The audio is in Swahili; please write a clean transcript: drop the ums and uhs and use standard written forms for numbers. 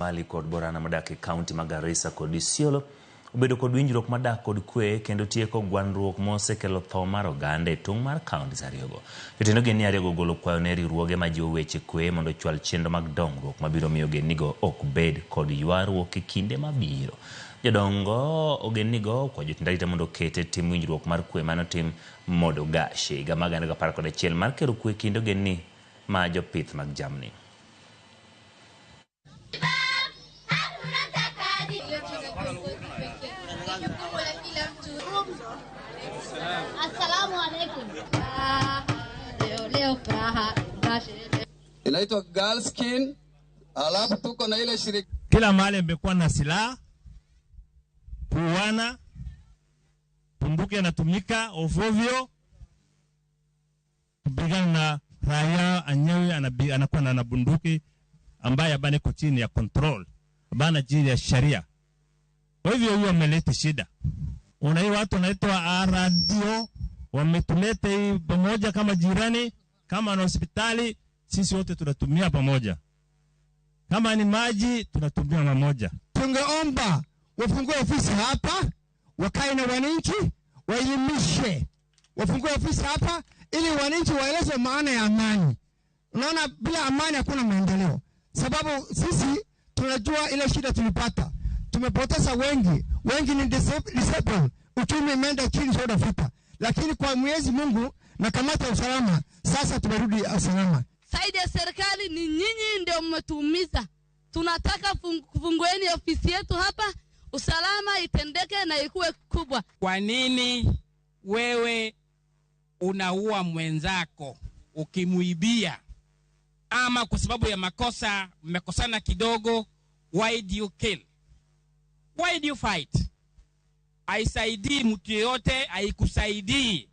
Mali kod Borana madake county Garissa kod Isiolo obedo kod winjruok madak kod kwe kendo tieko gwandruok mosekelo tho mar oganda e tung' mar counties ariyogo. Jotend ogendni ariyogo golo kwayo ne riwruoge ma jiwo weche kwe mondo ochwal chenro mag dongruok mabiro miyo ogendnigo ok bed kod ywaruok e kinde mabiro. Jodongo ogendnigo kwa jotend arita mondo okete tim winjruok mar kwe manotim Modogashe higa mag 2011 mar kero kwe kind ogendni ma jopith mag jamni. Inaitwa Girl Skin, alafu tuko na ile shirika. Kila mahali imekuwa na silaha, kuuana, bunduki yanatumika ovyo, kupigana na raia anyewe anakuwa na bunduki ambaye abane kwa chini ya control, abana chini ya sharia. Kwa hivyo hiyo ameleta shida. Unai watu wanaitwa radio, wametuleta hii pamoja kama jirani, kama na hospitali, sisi wote tunatumia pamoja. Kama ni maji, tunatumia pamoja. Tungeomba wafungue ofisi hapa, wakae na wananchi, waelimishe. Wafungue ofisi hapa, ili wananchi waeleze maana ya amani. Unaona, bila amani hakuna maendeleo. Sababu sisi tunajua ile shida tulipata. Tumepoteza wengi ni disabled. Uchumi imeenda chini South Africa. Lakini kwa Mwenyezi Mungu na kamata ya usalama, sasa tumerudi usalama. Saidi ya serikali ni nyinyi ndio mmetuumiza. Tunataka kufungueni ofisi yetu hapa, usalama itendeke na ikuwe kubwa. Kwa nini wewe unaua mwenzako ukimuibia? Ama kwa sababu ya makosa, mmekosana kidogo, why do you kill? Why do you fight? Haisaidii mtu yeyote, haikusaidii.